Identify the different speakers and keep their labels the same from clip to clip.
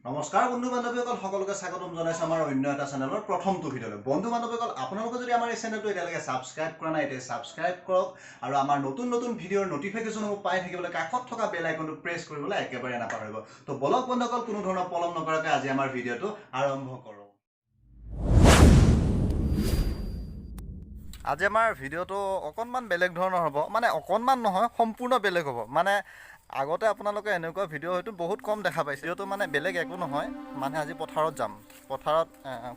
Speaker 1: নমস্কাৰ বন্ধু বান্ধৱীসকল সকলোকে স্বাগতম জনাইছো আমাৰ অন্য এটা চেনেলৰ প্ৰথমটো ভিডিঅ'লৈ। বন্ধু বান্ধৱীসকল আপোনালোকে যদি আমাৰ এই চেনেলটো এতিয়ালৈকে সাবস্ক্ৰাইব কৰা নাই এতিয়া সাবস্ক্ৰাইব কৰক আৰু আমাৰ নতুন নতুন ভিডিঅ'ৰ নটিফিকেশ্যনসমূহ পাই থাকিবলৈ কাষত থকা বেল আইকনটো প্ৰেছ কৰিবলৈ একেবাৰে নাপাহৰিব। তো বলক বন্ধুসকল কোনো ধৰণৰ পলম নকৰাকৈ আজি আমাৰ ভিডিঅ'টো আৰম্ভ কৰোঁ। আজি আমাৰ ভিডিঅ'টো অকণমান বেলেগ ধৰণৰ হ'ব, মানে অকণমান নহয় সম্পূৰ্ণ বেলেগ হ'ব। মানে আগতে আপোনালোকে এনেকুৱা ভিডিঅ' হয়তো বহুত কম দেখা পাইছে। ভিডিঅ'টো মানে বেলেগ একো নহয়, মানে আজি পথাৰত যাম, পথাৰত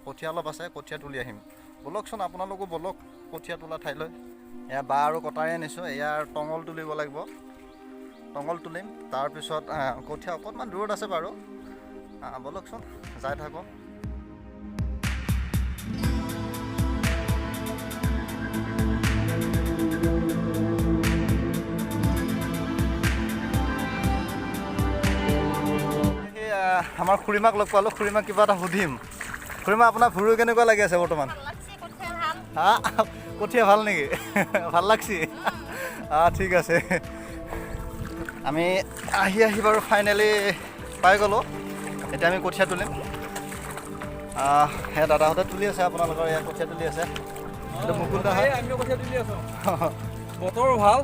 Speaker 1: কঠীয়া অলপ আছে, কঠীয়া তুলি আহিম। বলকচোন আপোনালোকো বলক কঠীয়া তোলা ঠাইলৈ। এয়া বা আৰু কটাৰী আনিছোঁ, এয়াৰ টঙল তুলিব লাগিব, টঙল তুলিম। তাৰপিছত কঠীয়া অকণমান দূৰত আছে বাৰু, বলকচোন যাই থাকক। আমাৰ খুৰীমাক লগ পালোঁ, খুৰীমাক কিবা এটা সুধিম। খুৰীমা আপোনাৰ ভুৰু কেনেকুৱা লাগি আছে বৰ্তমান? কঠীয়া ভাল নেকি? ভাল লাগছি? ঠিক আছে। আমি আহি বাৰু ফাইনেলি পাই গ'লোঁ। এতিয়া আমি কঠীয়া তুলিম। সেয়া দাদাহঁতে তুলি আছে, আপোনালোকৰ ইয়াত কঠীয়া তুলি আছে। মুকুল দা আমিও কঠীয়া তুলি আছোঁ।
Speaker 2: বতৰ ভাল,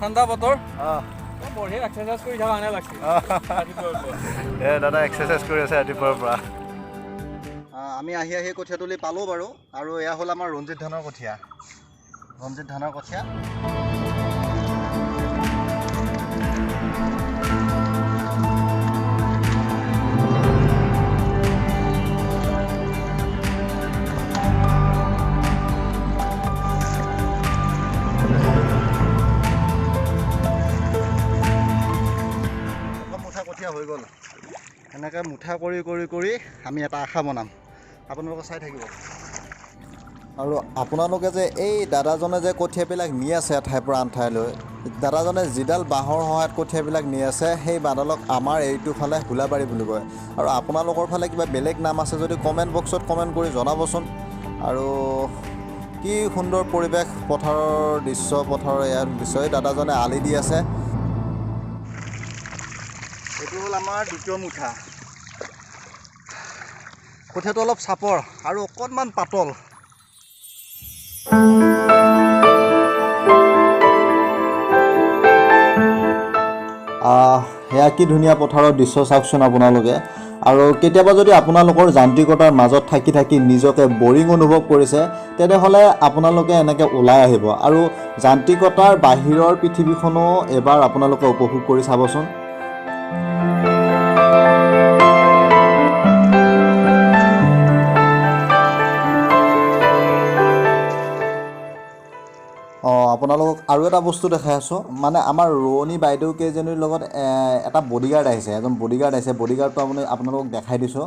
Speaker 2: ঠাণ্ডা বতৰ।
Speaker 1: বঢ়িয়া এক্সাৰচাইজ কৰি থকা কাৰণে লাগছে। দাদা এক্সাৰচাইজ কৰি আছে ৰাতিপুৱাৰ পৰা। আমি আহি কঠীয়া তুলি পালোঁ বাৰু। আৰু এয়া হ'ল আমাৰ ৰঞ্জিত ধানৰ কঠীয়া, ৰঞ্জিত ধানৰ কঠীয়া। হৈ গ'ল এনেকৈ মুঠা কৰি কৰি কৰি আমি এটা আশা বনাম, আপোনালোকে চাই থাকিব। আৰু আপোনালোকে যে এই দাদাজনে যে কঠীয়াবিলাক নি আছে এঠাইৰ পৰা আন ঠাইলৈ, দাদাজনে যিডাল বাঁহৰ সহায়ত কঠীয়াবিলাক নি আছে সেই বাঁহডালক আমাৰ এইটো ফালে হোলাবাৰী বুলি কয়। আৰু আপোনালোকৰ ফালে কিবা বেলেগ নাম আছে যদি কমেণ্ট বক্সত কমেণ্ট কৰি জনাবচোন। আৰু কি সুন্দৰ পৰিৱেশ, পথাৰৰ দৃশ্য, পথাৰৰ ইয়াৰ দৃশ্য। দাদাজনে আলি দি আছে। এইটো হ'ল আমাৰ দ্বিতীয় মুঠা। কঠীয়াটো অলপ চাপৰ আৰু অকণমান পাতল। সেয়া কি ধুনীয়া পথাৰৰ দৃশ্য চাওকচোন আপোনালোকে। আৰু কেতিয়াবা যদি আপোনালোকৰ যান্ত্ৰিকতাৰ মাজত থাকি থাকি নিজকে বৰিং অনুভৱ কৰিছে, তেনেহ'লে আপোনালোকে এনেকৈ ওলাই আহিব আৰু যান্ত্ৰিকতাৰ বাহিৰৰ পৃথিৱীখনো এবাৰ আপোনালোকে উপভোগ কৰি চাবচোন। আপোনালোকক আৰু এটা বস্তু দেখাই আছোঁ। মানে আমাৰ ৰোৱনী বাইদেউ কেইজনীৰ লগত এটা বডিগাৰ্ড আহিছে, এজন বডিগাৰ্ড আহিছে। বডিগাৰ্ডটো আপোনালোকক দেখাই দিছোঁ।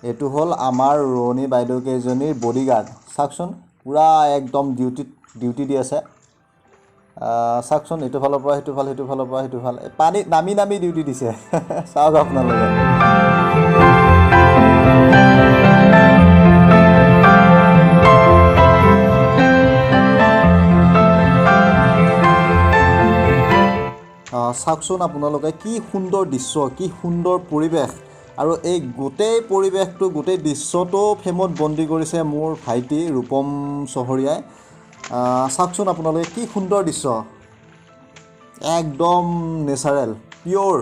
Speaker 1: এইটো হ'ল আমাৰ ৰোৱনী বাইদেউ কেইজনীৰ বডিগাৰ্ড। চাওকচোন পূৰা একদম ডিউটি দি আছে। চাওকচোন ইটো ফালৰ পৰা সিটো ফাল, সিটো ফালৰ পৰা সিটো ফাল, পানীত নামি নামি ডিউটি দিছে। চাওক আপোনালোকে। চাওকচোন আপোনালোকে কি সুন্দৰ দৃশ্য, কি সুন্দৰ পৰিৱেশ। আৰু এই গোটেই পৰিৱেশটো, গোটেই দৃশ্যটো ফ্ৰেমত বন্দী কৰিছে মোৰ ভাইটি ৰূপম চহৰীয়াই। চাওকচোন আপোনালোকে কি সুন্দৰ দৃশ্য, একদম নেচাৰেল, পিয়'ৰ।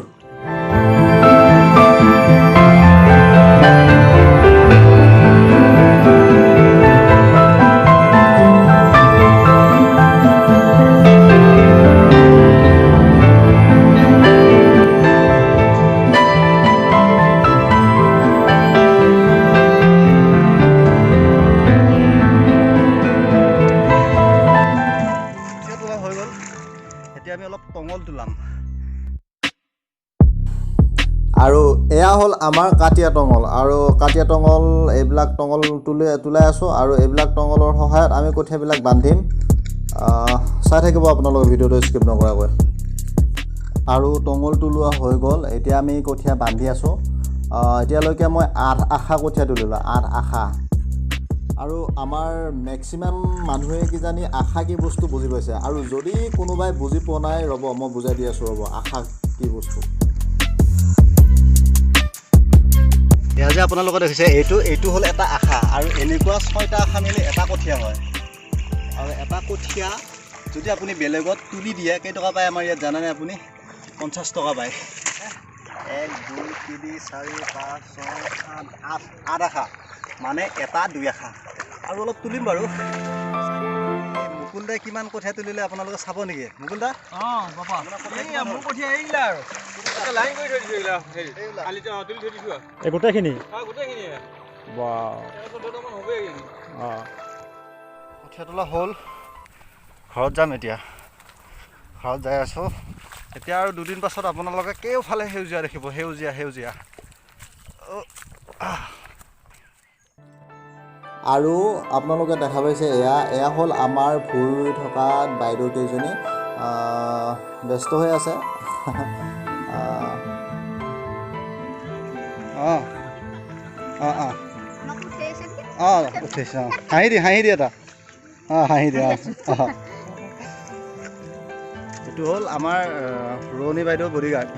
Speaker 1: আমি অলপ টঙল তোলাম। আৰু এয়া হ'ল আমাৰ কাটীয়া টঙল। আৰু কাটীয়া টঙল, এইবিলাক টঙল তোলাই আছোঁ। আৰু এইবিলাক টঙলৰ সহায়ত আমি কঠীয়াবিলাক বান্ধিম। চাই থাকিব আপোনালোকে ভিডিঅ'টো স্কিপ নকৰাকৈ। আৰু টঙল তোলোৱা হৈ গ'ল, এতিয়া আমি কঠীয়া বান্ধি আছোঁ। এতিয়ালৈকে মই 8 আশা কঠীয়া তুলিলোঁ, 8 আশা। আৰু আমাৰ মেক্সিমাম মানুহে কিজানি আশা কি বস্তু বুজি পাইছে। আৰু যদি কোনোবাই বুজি পোৱা নাই, ৰ'ব মই বুজাই দি আছোঁ, ৰ'ব আশা কি বস্তু। আপোনালোকে দেখিছে এইটো হ'ল এটা আশা আৰু এনেকুৱা 6টা আশা মিলি এটা কঠীয়া হয় আৰু এটা কঠীয়া যদি আপুনি বেলেগত তুলি দিয়ে কেইটকা পায় আমাৰ ইয়াত জানেনে আপুনি 50 টকা পায় 1 2 3 4 5 6 7 8 আশা মানে এটা 2 আশা আৰু অলপ তুলিম বাৰু মুকুলদাই কিমান কঠীয়া তুলিলে আপোনালোকে চাব নেকি মুকুলদা
Speaker 2: বাবা মোৰ কঠীয়া এইগিলা আৰু লাইন কৰি থৈ দিছোঁ এইগিলা কালি তুলি থৈ দিছোঁ
Speaker 3: এই গোটেইখিনি
Speaker 2: গোটেইখিনি
Speaker 3: বা
Speaker 2: হ'বই
Speaker 1: কঠীয়া তোলা হ'ল ঘৰত যাম এতিয়া ঘৰত যাই আছোঁ এতিয়া আৰু দুদিন পাছত আপোনালোকে কেওফালে সেউজীয়া দেখিব সেউজীয়া আৰু আপোনালোকে দেখা পাইছে এয়া হ'ল আমাৰ ভুই ৰুই থকা বাইদেউ কেইজনী ব্যস্ত হৈ আছে উঠিছে হাঁহি দি এটা হাঁহি দিয়া এইটো হ'ল আমাৰ ৰোৱনী বাইদেউ বডিগাৰ্ড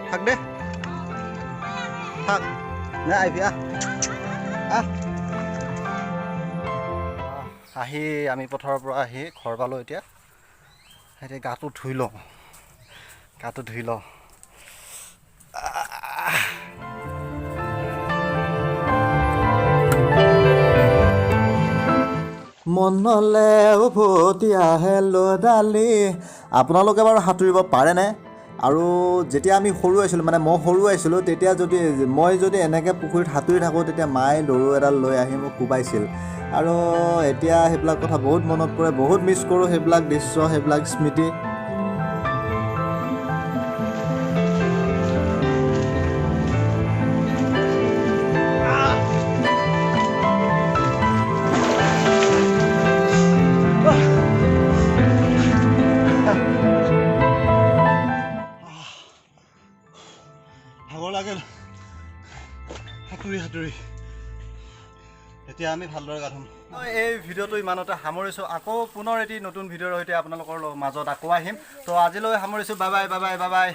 Speaker 1: থাক দে থাক নে আহিবি আহি আমি পথাৰৰ পৰা আহি ঘৰ পালোঁ এতিয়া গাটো ধুই লওঁ মনলে উভতি আহে লদালি আপোনালোকে বাৰু সাঁতুৰিব পাৰেনে আৰু যেতিয়া আমি সৰু আছিলোঁ মানে মই সৰু আছিলোঁ তেতিয়া মই যদি এনেকৈ পুখুৰীত সাঁতুৰি থাকোঁ তেতিয়া মায়ে দৰু এডাল লৈ আহি মোক কোবাইছিল আৰু এতিয়া সেইবিলাক কথা বহুত মনত পৰে বহুত মিছ কৰোঁ সেইবিলাক দৃশ্য সেইবিলাক স্মৃতি লাগিল সাঁতুৰি এতিয়া আমি ভালদৰে গা ধুম এই ভিডিঅ'টো ইমানতে সামৰিছোঁ আকৌ পুনৰ এটি নতুন ভিডিঅ'ৰ সৈতে আপোনালোকৰ মাজত আকৌ আহিম তো আজিলৈ সামৰিছোঁ বাই বাই